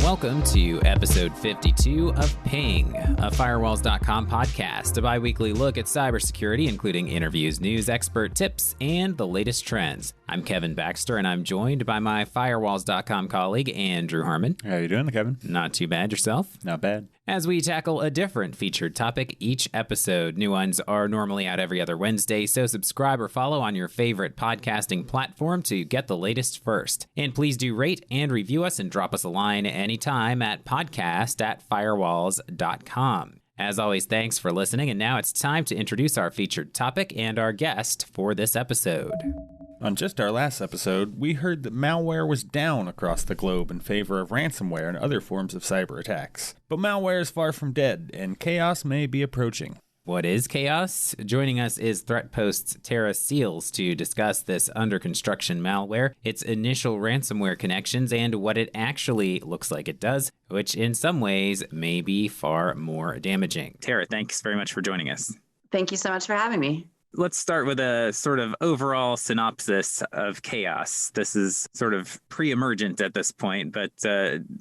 Welcome to episode 52 of Ping, a Firewalls.com podcast, a bi-weekly look at cybersecurity, including interviews, news, expert tips, and the latest trends. I'm Kevin Baxter, and I'm joined by my Firewalls.com colleague, Andrew Harmon. How you doing, Kevin? Not too bad. Yourself? Not bad. As we tackle a different featured topic each episode. New ones are normally out every other Wednesday, so subscribe or follow on your favorite podcasting platform to get the latest first. And please do rate and review us and drop us a line anytime at podcast@firewalls.com. As always, thanks for listening, and now it's time to introduce our featured topic and our guest for this episode. On just our last episode, we heard that malware was down across the globe in favor of ransomware and other forms of cyber attacks. But malware is far from dead, and chaos may be approaching. What is chaos? Joining us is Threatpost's Tara Seals to discuss this under-construction malware, its initial ransomware connections, and what it actually looks like it does, which in some ways may be far more damaging. Tara, thanks very much for joining us. Thank you so much for having me. Let's start with a sort of overall synopsis of chaos. This is sort of pre-emergent at this point, but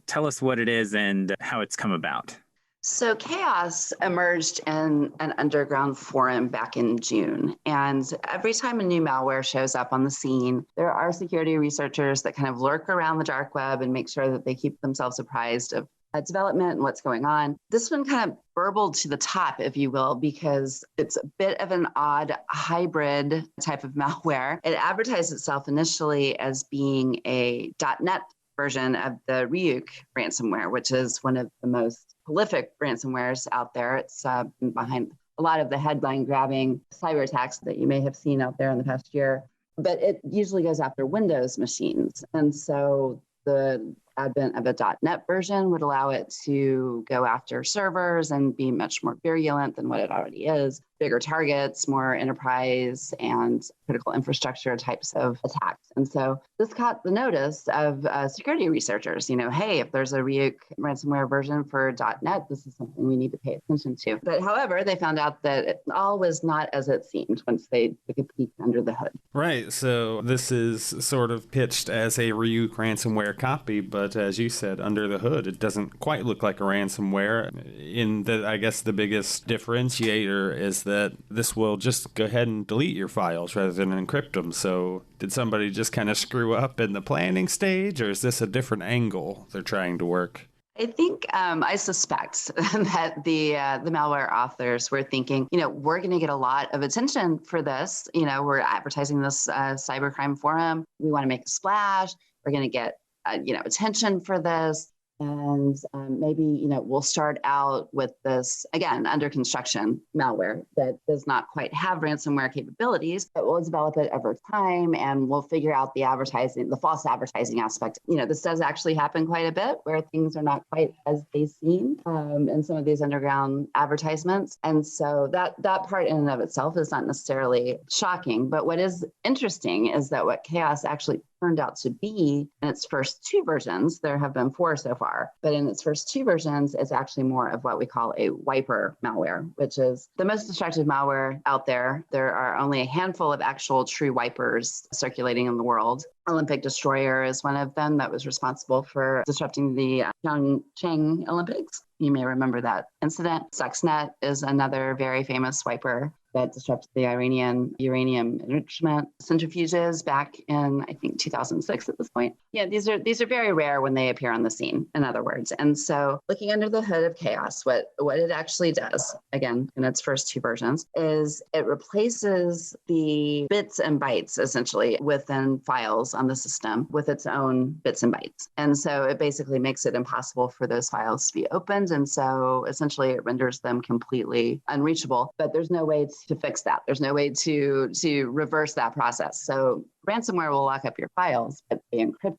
tell us what it is and how it's come about. So chaos emerged in an underground forum back in June. And every time a new malware shows up on the scene, there are security researchers that kind of lurk around the dark web and make sure that they keep themselves apprised of development and what's going on. This one kind of burbled to the top, if you will, because it's a bit of an odd hybrid type of malware. It advertised itself initially as being a .NET version of the Ryuk ransomware, which is one of the most prolific ransomwares out there. It's behind a lot of the headline-grabbing cyber attacks that you may have seen out there in the past year. But it usually goes after Windows machines. And so the advent of a .NET version would allow it to go after servers and be much more virulent than what it already is. Bigger targets, more enterprise and critical infrastructure types of attacks. And so this caught the notice of security researchers. Hey, if there's a Ryuk ransomware version for .NET, this is something we need to pay attention to. But however, they found out that it all was not as it seemed once they took a peek under the hood. Right, so this is sort of pitched as a Ryuk ransomware copy, but as you said, under the hood, it doesn't quite look like a ransomware. In that, I guess the biggest differentiator is that this will just go ahead and delete your files rather than encrypt them. So did somebody just kind of screw up in the planning stage, or is this a different angle they're trying to work? I think I suspect that the malware authors were thinking, we're going to get a lot of attention for this. We're advertising this cybercrime forum. We want to make a splash. We're going to get attention for this. And maybe, we'll start out with this, again, under construction malware that does not quite have ransomware capabilities, but we'll develop it over time and we'll figure out the advertising, the false advertising aspect. This does actually happen quite a bit where things are not quite as they seem in some of these underground advertisements. And so that part in and of itself is not necessarily shocking. But what is interesting is that what chaos actually turned out to be in its first two versions, there have been 4 so far, but in its first 2 versions, it's actually more of what we call a wiper malware, which is the most destructive malware out there. There are only a handful of actual true wipers circulating in the world. Olympic Destroyer is one of them that was responsible for disrupting the Pyeongchang Olympics. You may remember that incident. Stuxnet is another very famous wiper that disrupted the Iranian uranium enrichment centrifuges back in, I think, 2006 at this point. Yeah, these are very rare when they appear on the scene, in other words. And so looking under the hood of chaos, what it actually does, again, in its first 2 versions, is it replaces the bits and bytes, essentially, within files on the system with its own bits and bytes. And so it basically makes it impossible for those files to be opened. And so essentially it renders them completely unreachable, but there's no way to fix that. There's no way to reverse that process. So ransomware will lock up your files, but they encrypt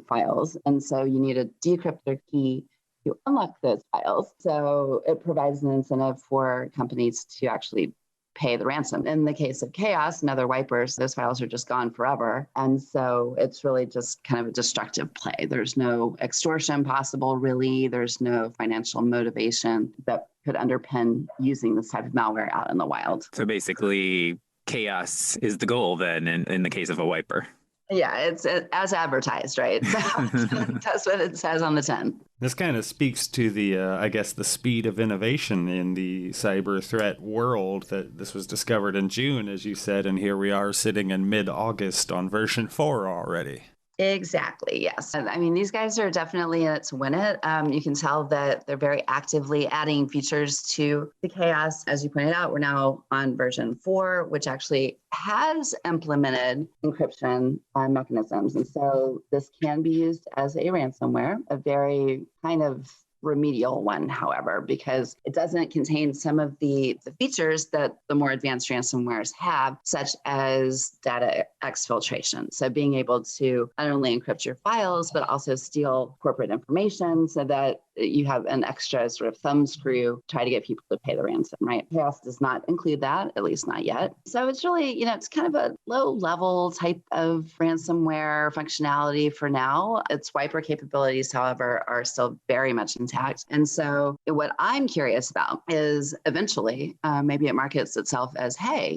files. And so you need a decryptor key to unlock those files. So it provides an incentive for companies to actually pay the ransom. In the case of chaos and other wipers, those files are just gone forever. And so it's really just kind of a destructive play. There's no extortion possible, really. There's no financial motivation that could underpin using this type of malware out in the wild. So basically, chaos is the goal then in the case of a wiper. Yeah, it's as advertised, right? That's what it says on the tin. This kind of speaks to the, I guess, the speed of innovation in the cyber threat world, that this was discovered in June, as you said, and here we are sitting in mid-August on version 4 already. Exactly. Yes. I mean, these guys are definitely in it to win it. You can tell that they're very actively adding features to the chaos. As you pointed out, we're now on version 4, which actually has implemented encryption mechanisms. And so this can be used as a ransomware, a very kind of remedial one, however, because it doesn't contain some of the features that the more advanced ransomwares have, such as data exfiltration. So being able to not only encrypt your files, but also steal corporate information so that you have an extra sort of thumb screw to try to get people to pay the ransom, right? Chaos does not include that, at least not yet. So it's really, it's kind of a low level type of ransomware functionality for now. Its wiper capabilities, however, are still very much intact. And so what I'm curious about is eventually, maybe it markets itself as, hey,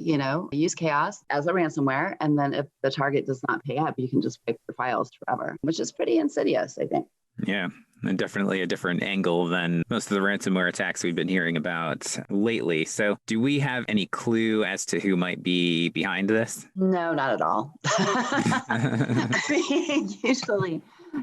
use chaos as a ransomware. And then if the target does not pay up, you can just wipe your files forever, which is pretty insidious, I think. Yeah. And definitely a different angle than most of the ransomware attacks we've been hearing about lately. So do we have any clue as to who might be behind this? No, not at all. I mean,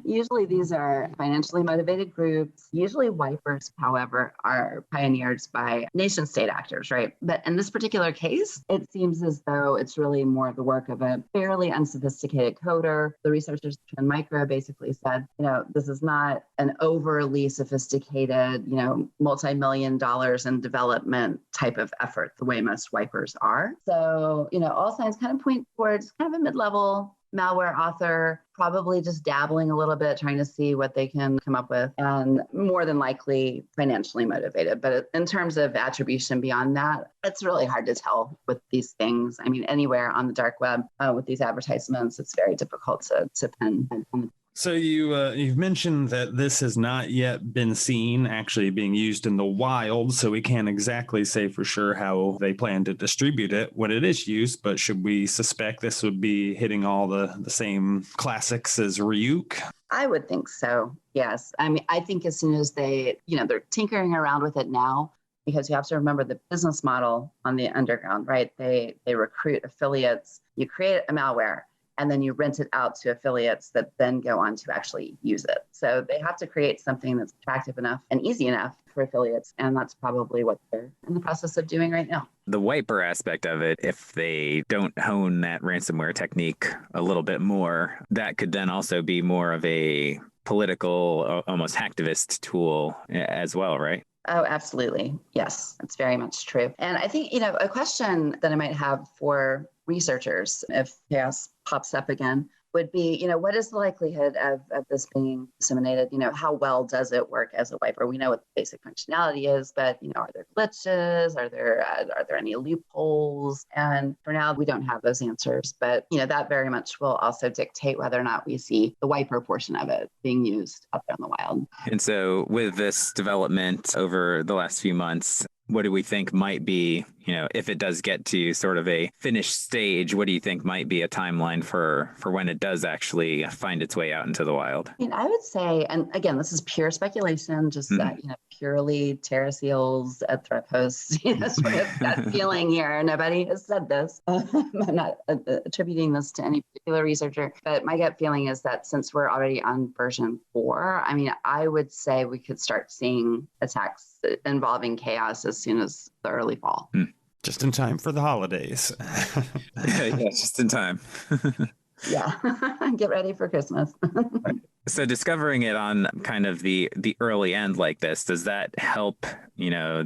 usually these are financially motivated groups. Usually wipers, however, are pioneered by nation state actors, right? But in this particular case, it seems as though it's really more the work of a fairly unsophisticated coder. The researchers at Micro basically said, this is not an overly sophisticated, multi-million dollars in development type of effort, the way most wipers are. So, all signs kind of point towards kind of a mid-level malware author, probably just dabbling a little bit, trying to see what they can come up with, and more than likely financially motivated. But in terms of attribution beyond that, it's really hard to tell with these things. I mean, anywhere on the dark web with these advertisements, it's very difficult to pin. So you've mentioned that this has not yet been seen actually being used in the wild, so we can't exactly say for sure how they plan to distribute it when it is used, but should we suspect this would be hitting all the same classics as Ryuk? I would think so, yes. I mean, I think as soon as they're tinkering around with it now, because you have to remember the business model on the underground, right? They recruit affiliates, you create a malware, and then you rent it out to affiliates that then go on to actually use it. So they have to create something that's attractive enough and easy enough for affiliates. And that's probably what they're in the process of doing right now. The wiper aspect of it, if they don't hone that ransomware technique a little bit more, that could then also be more of a political, almost hacktivist tool as well, right? Oh, absolutely. Yes, that's very much true. And I think, a question that I might have for researchers, if chaos pops up again, would be, what is the likelihood of this being disseminated? How well does it work as a wiper? We know what the basic functionality is, but, are there glitches? Are there any loopholes? And for now, we don't have those answers. But, that very much will also dictate whether or not we see the wiper portion of it being used out there in the wild. And so with this development over the last few months, what do we think might be, if it does get to sort of a finished stage, what do you think might be a timeline for when it does actually find its way out into the wild? I mean, I would say, and again, this is pure speculation, just purely Terra Seals at Threatpost, sort of that feeling here. Nobody has said this. I'm not attributing this to any particular researcher, but my gut feeling is that since we're already on version 4, I mean, I would say we could start seeing attacks involving chaos as soon as the early fall. Just in time for the holidays. Yeah, just in time. Yeah, get ready for Christmas. So discovering it on kind of the early end like this, does that help,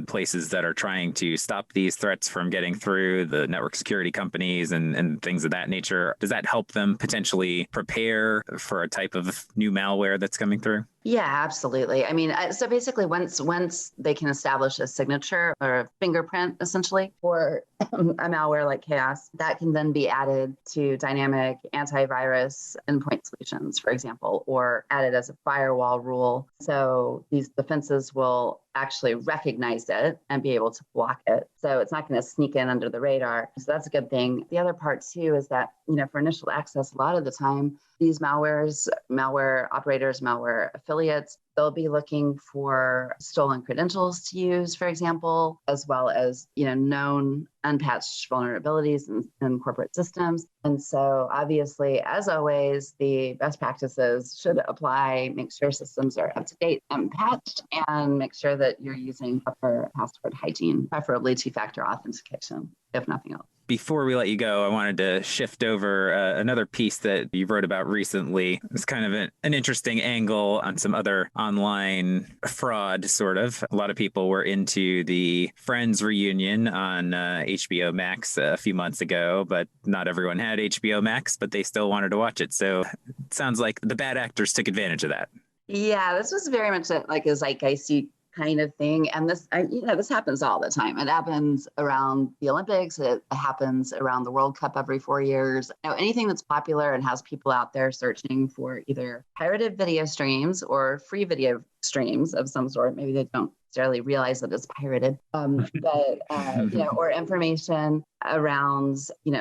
places that are trying to stop these threats from getting through, the network security companies and things of that nature? Does that help them potentially prepare for a type of new malware that's coming through? Yeah, absolutely. I mean, so basically once they can establish a signature or a fingerprint essentially for a malware like Chaos, that can then be added to dynamic antivirus endpoint solutions, for example, or added as a firewall rule. So these defenses will actually recognize it and be able to block it. So it's not going to sneak in under the radar. So that's a good thing. The other part too is that, for initial access, a lot of the time, these malware operators, malware affiliates, they'll be looking for stolen credentials to use, for example, as well as, known unpatched vulnerabilities in corporate systems. And so obviously, as always, the best practices should apply, make sure systems are up to date and patched, and make sure that you're using proper password hygiene, preferably two-factor authentication, if nothing else. Before we let you go, I wanted to shift over another piece that you wrote about recently. It's kind of an interesting angle on some other online fraud, sort of. A lot of people were into the Friends reunion on HBO Max a few months ago, but not everyone had HBO Max, but they still wanted to watch it. So it sounds like the bad actors took advantage of that. Yeah, this was very much like a zeitgeisty kind of thing. And this happens all the time. It happens around the Olympics. It happens around the World Cup every 4 years. Anything that's popular and has people out there searching for either pirated video streams or free video streams of some sort. Maybe they don't necessarily realize that it's pirated, or information around,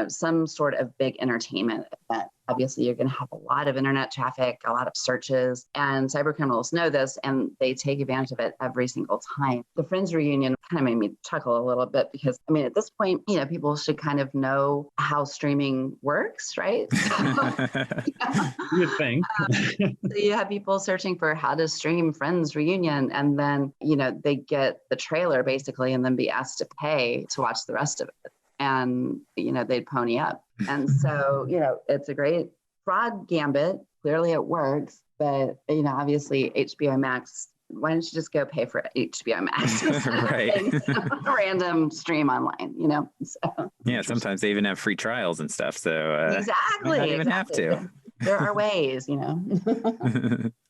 some sort of big entertainment event. Obviously, you're going to have a lot of internet traffic, a lot of searches, and cyber criminals know this, and they take advantage of it every single time. The Friends reunion kind of made me chuckle a little bit because, at this point, people should kind of know how streaming works, right? You'd think. So you have people searching for how to stream Friends reunion, and then, they get the trailer basically, and then be asked to pay to watch the rest of it. And, they'd pony up. And so, it's a great fraud gambit. Clearly it works. But, obviously HBO Max, why don't you just go pay for HBO Max? Right. A random stream online, So. Yeah, sometimes they even have free trials and stuff. So exactly. you don't even have to. There are ways,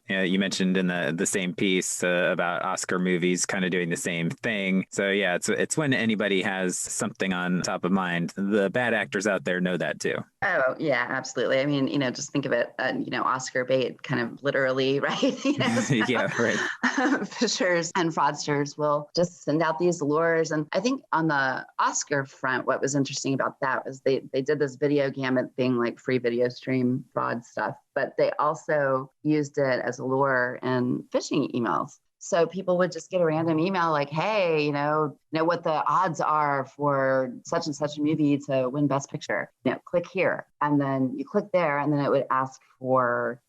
Yeah, you mentioned in the same piece about Oscar movies kind of doing the same thing. So yeah, it's when anybody has something on top of mind. The bad actors out there know that too. Oh, yeah, absolutely. Just think of it, Oscar bait kind of literally, right? Yeah, right. Phishers and fraudsters will just send out these lures. And I think on the Oscar front, what was interesting about that was they did this video gamut thing, like free video stream fraud stuff, but they also used it as a lure in phishing emails. So people would just get a random email like, hey, know what the odds are for such and such a movie to win Best Picture. Click here. And then you click there, and then it would ask for,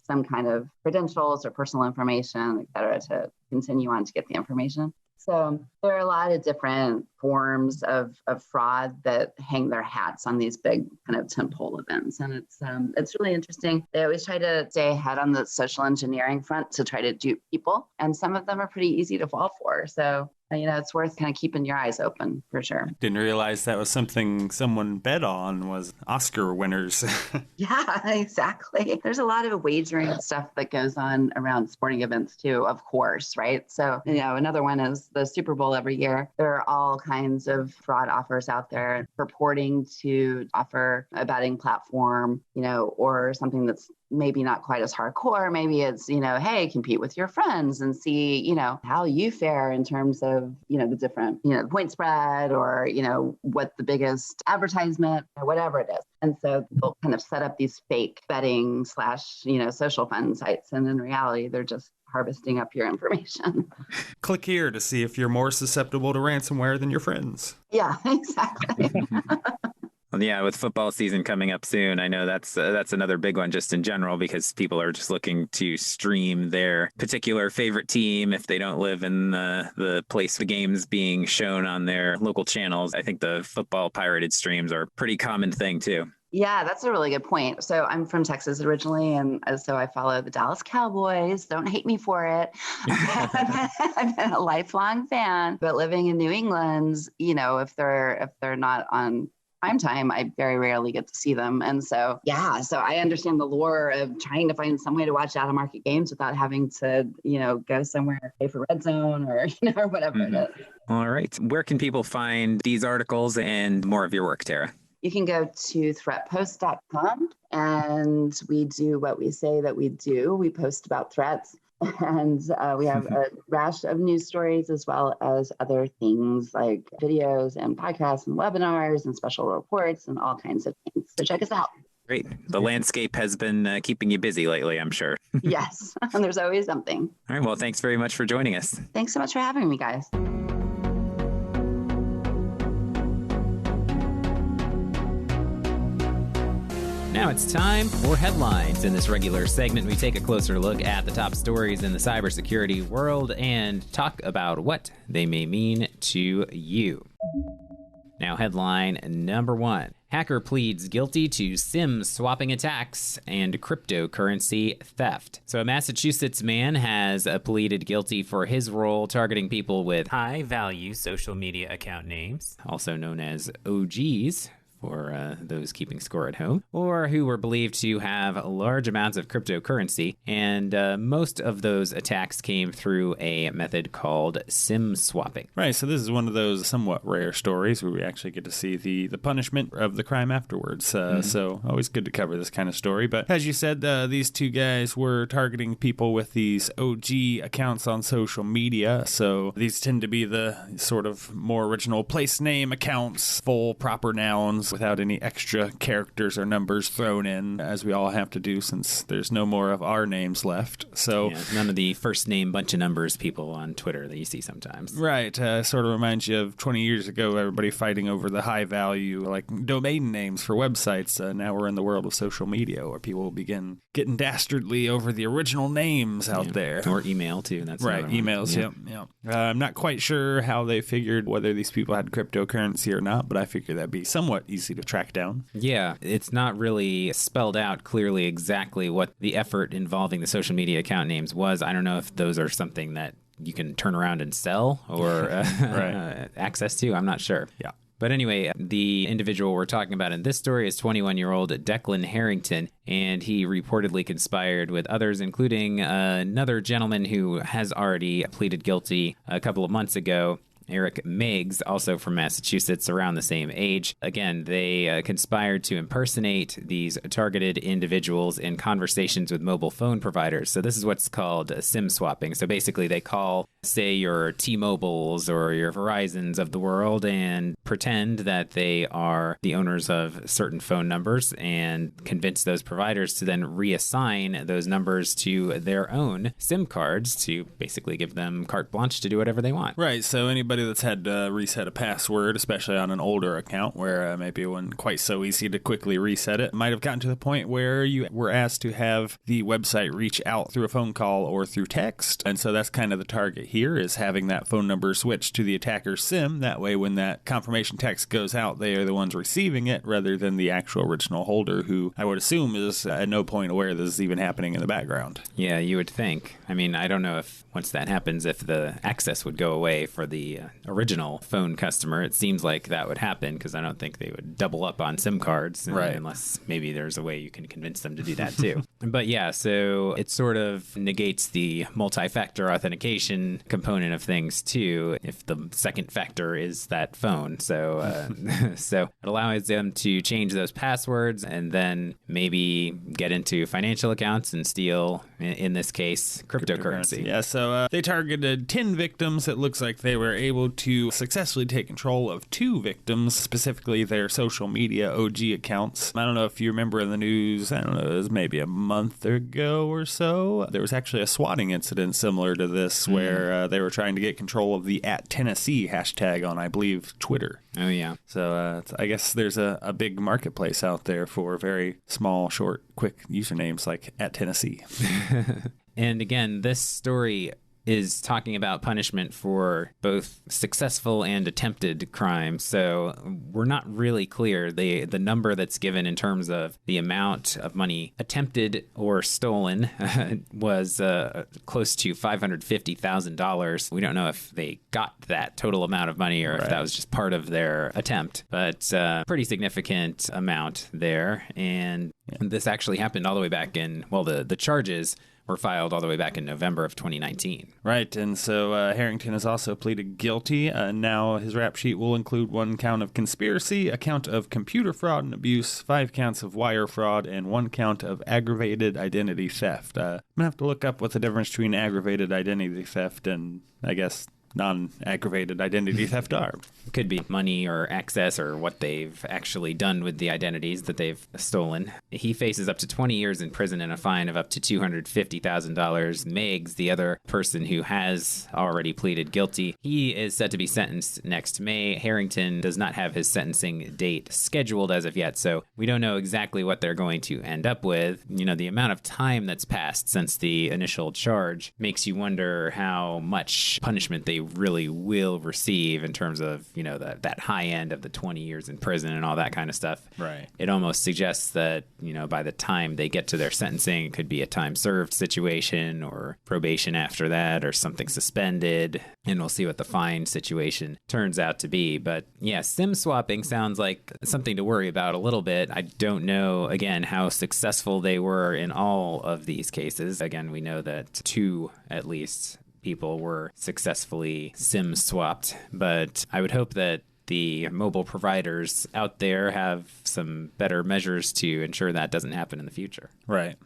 some kind of credentials or personal information, et cetera, to continue on to get the information. So there are a lot of different forms of fraud that hang their hats on these big kind of tentpole events. And it's really interesting. They always try to stay ahead on the social engineering front to try to dupe people. And some of them are pretty easy to fall for. So it's worth kind of keeping your eyes open for sure. Didn't realize that was something someone bet on, was Oscar winners. Yeah, exactly. There's a lot of wagering stuff that goes on around sporting events too, of course, right? So, another one is the Super Bowl every year. There are all kinds of fraud offers out there purporting to offer a betting platform, or something that's maybe not quite as hardcore. Maybe it's, hey, compete with your friends and see, how you fare in terms of, the different, point spread or, what the biggest advertisement or whatever it is. And so they'll kind of set up these fake betting / social fund sites. And in reality, they're just harvesting up your information. Click here to see if you're more susceptible to ransomware than your friends. Yeah, exactly. Well, yeah, with football season coming up soon, I know that's another big one just in general because people are just looking to stream their particular favorite team if they don't live in the place the game's being shown on their local channels. I think the football pirated streams are a pretty common thing too. Yeah, that's a really good point. So I'm from Texas originally, and so I follow the Dallas Cowboys. Don't hate me for it. I've been a lifelong fan, but living in New England, if they're not on prime time, I very rarely get to see them. And so, so I understand the lure of trying to find some way to watch out of market games without having to, go somewhere, pay for Red Zone or, or whatever it is. All right. Where can people find these articles and more of your work, Tara? You can go to Threatpost.com, and we do what we say that we do. We post about threats. And we have a rash of news stories as well as other things like videos and podcasts and webinars and special reports and all kinds of things. So check us out. Great. The landscape has been keeping you busy lately, I'm sure. Yes, and there's always something. All right. Well, thanks very much for joining us. Thanks so much for having me, guys. Now it's time for headlines. In this regular segment, we take a closer look at the top stories in the cybersecurity world and talk about what they may mean to you. Now, headline number 1. Hacker pleads guilty to SIM swapping attacks and cryptocurrency theft. So a Massachusetts man has pleaded guilty for his role targeting people with high-value social media account names, also known as OGs, for those keeping score at home, or who were believed to have large amounts of cryptocurrency. And most of those attacks came through a method called SIM swapping. Right, so this is one of those somewhat rare stories where we actually get to see the punishment of the crime afterwards. So always good to cover this kind of story. But as you said, these two guys were targeting people with these OG accounts on social media. So these tend to be the sort of more original place name accounts, full proper nouns, without any extra characters or numbers thrown in, as we all have to do since there's no more of our names left. So yeah, none of the first name bunch of numbers people on Twitter that you see sometimes. Right. Sort of reminds you of 20 years ago, everybody fighting over the high value, like domain names for websites. Now we're in the world of social media where people will begin getting dastardly over the original names out there. Or email, too. That's right. Emails, yep. I'm not quite sure how they figured whether these people had cryptocurrency or not, but I figure that'd be somewhat easy to track down. Yeah, it's not really spelled out clearly exactly what the effort involving the social media account names was. I don't know if those are something that you can turn around and sell or access to. I'm not sure. Yeah. But anyway, the individual we're talking about in this story is 21-year-old Declan Harrington, and he reportedly conspired with others, including another gentleman who has already pleaded guilty a couple of months ago, Eric Meigs, also from Massachusetts, around the same age. Again, they conspired to impersonate these targeted individuals in conversations with mobile phone providers. So this is what's called SIM swapping. So basically they call, say, your T-Mobiles or your Verizons of the world and pretend that they are the owners of certain phone numbers and convince those providers to then reassign those numbers to their own SIM cards to basically give them carte blanche to do whatever they want. Right. So anybody that's had to reset a password, especially on an older account where maybe it wasn't quite so easy to quickly reset it, might have gotten to the point where you were asked to have the website reach out through a phone call or through text. And so that's kind of the target here, is having that phone number switched to the attacker's SIM. That way, when that confirmation text goes out, they are the ones receiving it rather than the actual original holder, who I would assume is at no point aware this is even happening in the background. Yeah, you would think. I mean, I don't know if once that happens, if the access would go away for the original phone customer. It seems like that would happen because I don't think they would double up on SIM cards, right, unless maybe there's a way you can convince them to do that too. But yeah, so it sort of negates the multi-factor authentication component of things too, if the second factor is that phone. So so it allows them to change those passwords and then maybe get into financial accounts and steal, in this case, cryptocurrency. Yeah, so they targeted 10 victims. It looks like they were able to successfully take control of 2 victims, specifically their social media OG accounts. I don't know if you remember in the news, I don't know, it was maybe a month ago or so, there was actually a swatting incident similar to this where they were trying to get control of the @Tennessee hashtag on, I believe, Twitter. Oh, yeah. So I guess there's a big marketplace out there for very small, short, quick usernames like @Tennessee. And again, this story is talking about punishment for both successful and attempted crimes. So we're not really clear. The number that's given in terms of the amount of money attempted or stolen was close to $550,000. We don't know if they got that total amount of money or if that was just part of their attempt, but pretty significant amount there. And this actually happened all the way back in, well, the charges were filed all the way back in November of 2019. Right, and so Harrington has also pleaded guilty. Now his rap sheet will include 1 count of conspiracy, a count of computer fraud and abuse, 5 counts of wire fraud, and 1 count of aggravated identity theft. I'm going to have to look up what the difference between aggravated identity theft and, I guess, non-aggravated identity theft are. Could be money or access or what they've actually done with the identities that they've stolen. He faces up to 20 years in prison and a fine of up to $250,000. Meigs, the other person who has already pleaded guilty, he is set to be sentenced next May. Harrington does not have his sentencing date scheduled as of yet, so we don't know exactly what they're going to end up with. You know, the amount of time that's passed since the initial charge makes you wonder how much punishment they really will receive in terms of, you know, that high end of the 20 years in prison and all that kind of stuff. Right. It almost suggests that, you know, by the time they get to their sentencing, it could be a time served situation or probation after that or something suspended. And we'll see what the fine situation turns out to be. But yeah, SIM swapping sounds like something to worry about a little bit. I don't know, again, how successful they were in all of these cases. Again, we know that 2, at least, people were successfully SIM swapped, but I would hope that the mobile providers out there have some better measures to ensure that doesn't happen in the future. Right.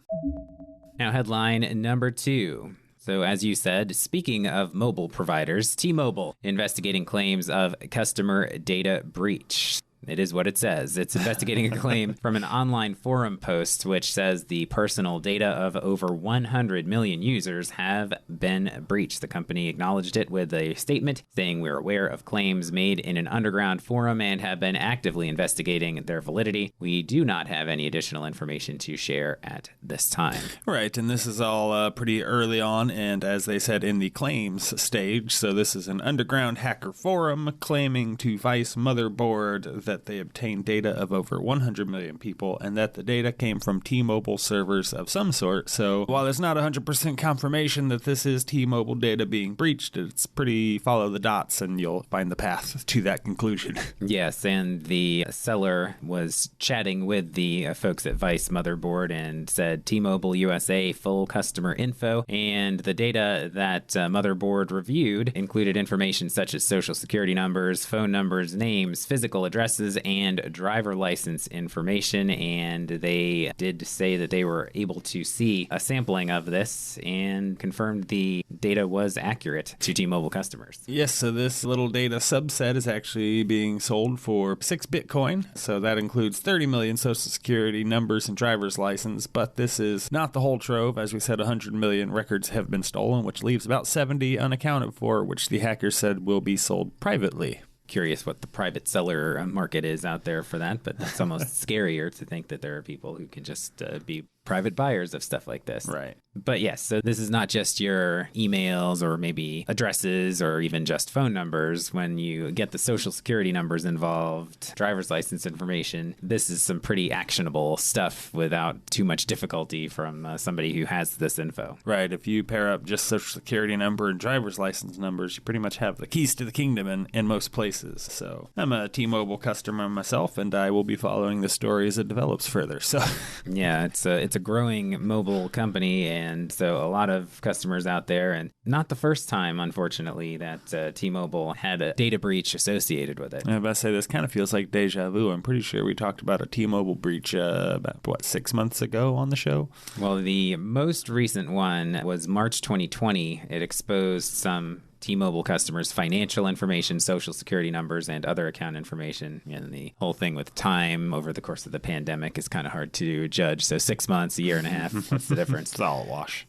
Now, headline number 2. So as you said, speaking of mobile providers, T-Mobile investigating claims of customer data breach. It is what it says. It's investigating a claim from an online forum post which says the personal data of over 100 million users have been breached. The company acknowledged it with a statement saying we're aware of claims made in an underground forum and have been actively investigating their validity. We do not have any additional information to share at this time. Right, and this is all pretty early on, and as they said, in the claims stage. So this is an underground hacker forum claiming to Vice motherboard that they obtained data of over 100 million people and that the data came from T-Mobile servers of some sort. So while there's not 100% confirmation that this is T-Mobile data being breached, it's pretty follow the dots and you'll find the path to that conclusion. Yes, and the seller was chatting with the folks at Vice Motherboard and said T-Mobile USA full customer info, and the data that Motherboard reviewed included information such as social security numbers, phone numbers, names, physical addresses, and driver license information, and they did say that they were able to see a sampling of this and confirmed the data was accurate to T-Mobile customers. Yes, so this little data subset is actually being sold for 6 Bitcoin, so that includes 30 million social security numbers and driver's license, but this is not the whole trove. As we said, 100 million records have been stolen, which leaves about 70 unaccounted for, which the hackers said will be sold privately. Curious what the private seller market is out there for that, but it's almost scarier to think that there are people who can just be private buyers of stuff like this. Right. But yes, so this is not just your emails or maybe addresses or even just phone numbers. When you get the social security numbers involved, driver's license information, this is some pretty actionable stuff without too much difficulty from somebody who has this info. Right. If you pair up just social security number and driver's license numbers, you pretty much have the keys to the kingdom in most places. So I'm a T-Mobile customer myself, and I will be following the story as it develops further. So yeah, it's a growing mobile company, and so a lot of customers out there, and not the first time, unfortunately, that T-Mobile had a data breach associated with it. I was about to say, this kind of feels like deja vu. I'm pretty sure we talked about a T-Mobile breach about, 6 months ago on the show? Well, the most recent one was March 2020. It exposed some T-Mobile customers' financial information, social security numbers, and other account information. And the whole thing with time over the course of the pandemic is kind of hard to judge. So 6 months, a year and a half, what's the difference? It's all a wash.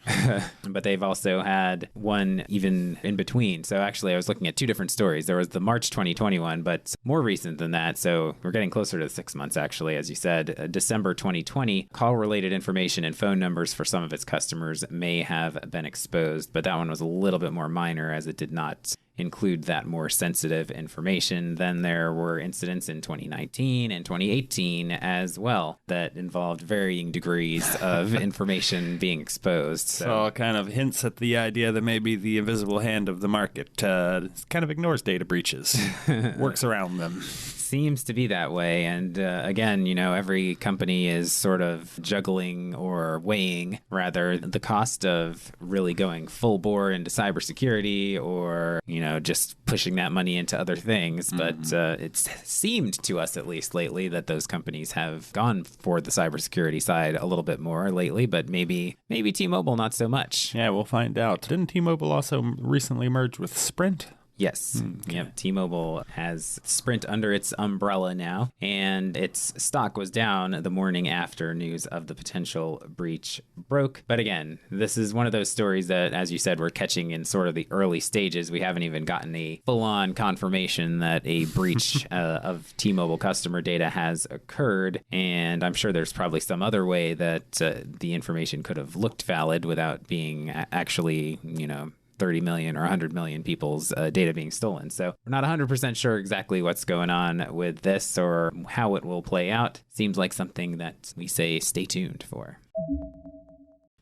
But they've also had one even in between. So actually, I was looking at 2 different stories. There was the March 2021, but more recent than that. So we're getting closer to 6 months, actually. As you said, December 2020, call-related information and phone numbers for some of its customers may have been exposed. But that one was a little bit more minor, as it did not include that more sensitive information. Then there were incidents in 2019 and 2018 as well that involved varying degrees of information being exposed. So it kind of hints at the idea that maybe the invisible hand of the market kind of ignores data breaches, works around them. seems to be that way. And again, every company is sort of juggling or weighing, rather, the cost of really going full bore into cybersecurity or, just pushing that money into other things. But it's seemed to us, at least lately, that those companies have gone for the cybersecurity side a little bit more lately, but maybe T-Mobile not so much. Yeah, we'll find out. Didn't T-Mobile also recently merge with Sprint? Yes. Okay. Yep. T-Mobile has Sprint under its umbrella now, and its stock was down the morning after news of the potential breach broke. But again, this is one of those stories that, as you said, we're catching in sort of the early stages. We haven't even gotten a full-on confirmation that a breach of T-Mobile customer data has occurred, and I'm sure there's probably some other way that the information could have looked valid without being actually, 30 million or 100 million people's data being stolen. So we're not 100% sure exactly what's going on with this or how it will play out. Seems like something that we say stay tuned for.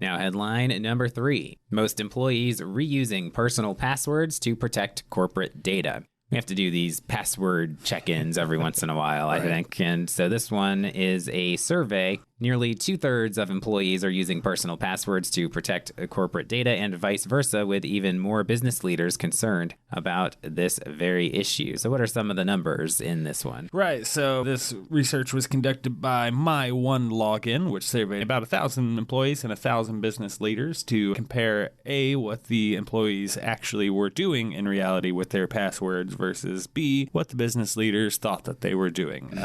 Now, headline number 3. Most employees reusing personal passwords to protect corporate data. We have to do these password check-ins every once in a while, I think. And so this one is a survey. Nearly 2/3 of employees are using personal passwords to protect corporate data and vice versa, with even more business leaders concerned about this very issue. So what are some of the numbers in this one? Right. So this research was conducted by My1Login, which surveyed about 1,000 employees and 1,000 business leaders to compare what the employees actually were doing in reality with their passwords versus B, what the business leaders thought that they were doing.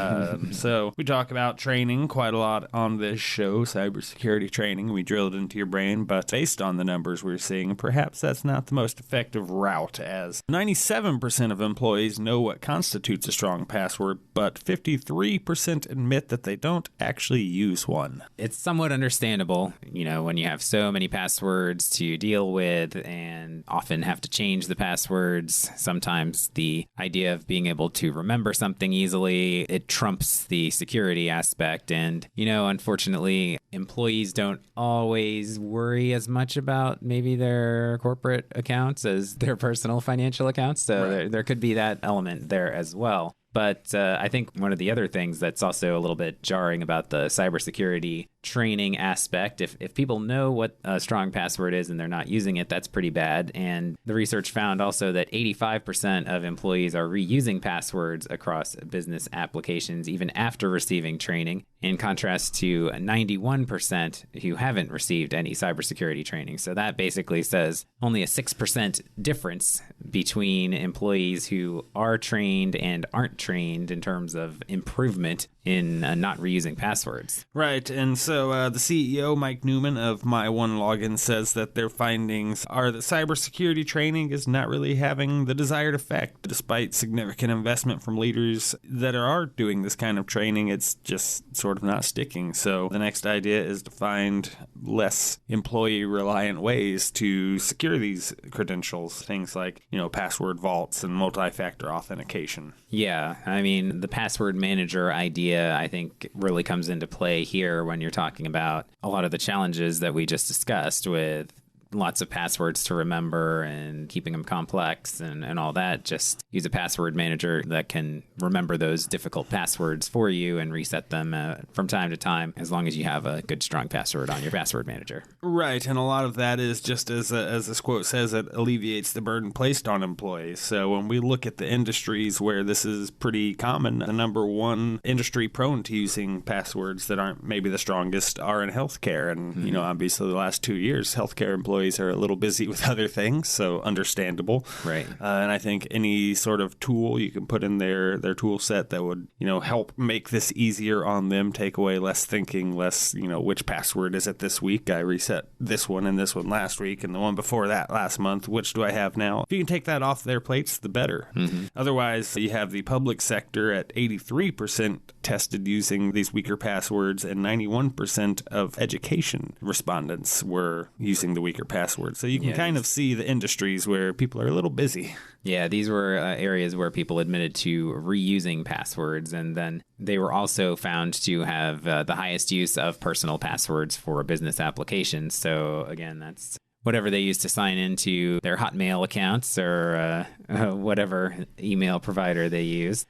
So we talk about training quite a lot on this show, cybersecurity training. We drilled into your brain, but based on the numbers we're seeing, perhaps that's not the most effective route, as 97% of employees know what constitutes a strong password, but 53% admit that they don't actually use one. It's somewhat understandable, when you have so many passwords to deal with and often have to change the passwords. Sometimes the idea of being able to remember something easily, it trumps the security aspect. And, unfortunately, employees don't always worry as much about maybe their corporate accounts as their personal financial accounts. So there could be that element there as well. But I think one of the other things that's also a little bit jarring about the cybersecurity training aspect, if people know what a strong password is and they're not using it, that's pretty bad. And the research found also that 85% of employees are reusing passwords across business applications even after receiving training, in contrast to 91% who haven't received any cybersecurity training. So that basically says only a 6% difference between employees who are trained and aren't trained in terms of improvement in not reusing passwords. Right, and so the CEO, Mike Newman of My1Login, says that their findings are that cybersecurity training is not really having the desired effect. Despite significant investment from leaders that are doing this kind of training, it's just sort of not sticking. So the next idea is to find less employee-reliant ways to secure these credentials, things like, password vaults and multi-factor authentication. Yeah, I mean, the password manager idea, I think, really comes into play here when you're talking about a lot of the challenges that we just discussed with lots of passwords to remember and keeping them complex and all that. Just use a password manager that can remember those difficult passwords for you and reset them from time to time, as long as you have a good, strong password on your password manager. Right, and a lot of that is just, as this quote says, it alleviates the burden placed on employees. So when we look at the industries where this is pretty common, the number one industry prone to using passwords that aren't maybe the strongest are in healthcare. And, obviously the last 2 years, healthcare employees are a little busy with other things, so understandable. Right. And I think any sort of tool you can put in their tool set that would, help make this easier on them, take away less thinking, less, which password is it this week? I reset this one and this one last week and the one before that last month. Which do I have now? If you can take that off their plates, the better. Otherwise, you have the public sector at 83% tested using these weaker passwords, and 91% of education respondents were using the weaker passwords. So you can kind of see the industries where people are a little busy. Yeah, these were areas where people admitted to reusing passwords, and then they were also found to have the highest use of personal passwords for business applications. So again, that's whatever they use to sign into their Hotmail accounts or whatever email provider they use.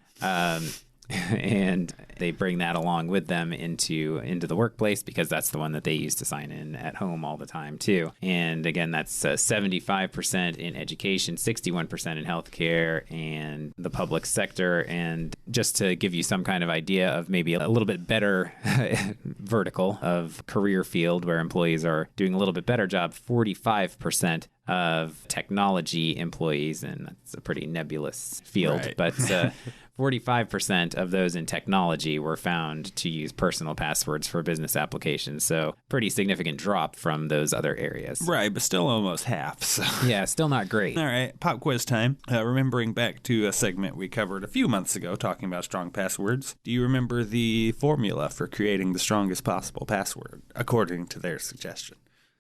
and they bring that along with them into the workplace because that's the one that they use to sign in at home all the time too. And again, that's 75% in education, 61% in healthcare and the public sector. And just to give you some kind of idea of maybe a little bit better vertical of career field where employees are doing a little bit better job, 45% of technology employees, and that's a pretty nebulous field, right. But 45% of those in technology were found to use personal passwords for business applications. So pretty significant drop from those other areas. Right, but still almost half. So. Yeah, still not great. All right, pop quiz time. Remembering back to a segment we covered a few months ago talking about strong passwords, do you remember the formula for creating the strongest possible password, according to their suggestion?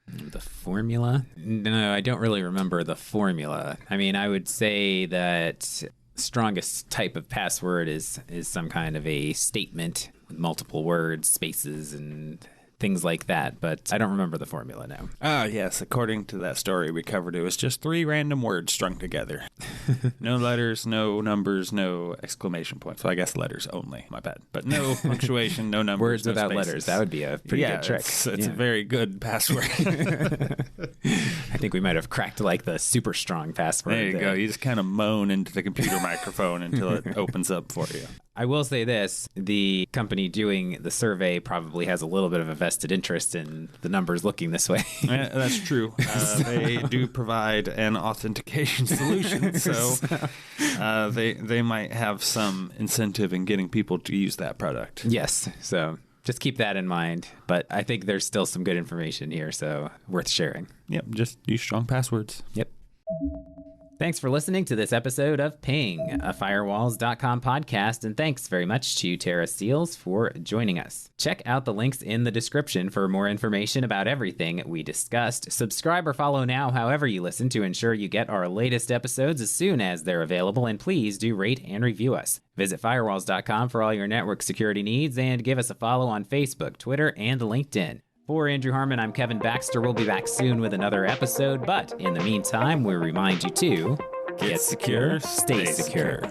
The formula? No, I don't really remember the formula. I mean, I would say that strongest type of password is some kind of a statement with multiple words, spaces, and things like that, but I don't remember the formula now. Ah, yes. According to that story we covered, it was just 3 random words strung together. No letters, no numbers, no exclamation points. So I guess letters only. My bad. But no punctuation, no numbers, words no without spaces. letters. That would be a pretty good trick. It's a very good password. I think we might have cracked like the super strong password. There you go. You just kind of moan into the computer microphone until it opens up for you. I will say this, the company doing the survey probably has a little bit of a vested interest in the numbers looking this way. That's true. They do provide an authentication solution, so they might have some incentive in getting people to use that product. Yes, so just keep that in mind. But I think there's still some good information here, so worth sharing. Yep, just use strong passwords. Yep. Thanks for listening to this episode of Ping, a Firewalls.com podcast, and thanks very much to Tara Seals for joining us. Check out the links in the description for more information about everything we discussed. Subscribe or follow now however you listen to ensure you get our latest episodes as soon as they're available, and please do rate and review us. Visit Firewalls.com for all your network security needs, and give us a follow on Facebook, Twitter, and LinkedIn. For Andrew Harmon, I'm Kevin Baxter. We'll be back soon with another episode, but in the meantime, we remind you to get secure, stay secure.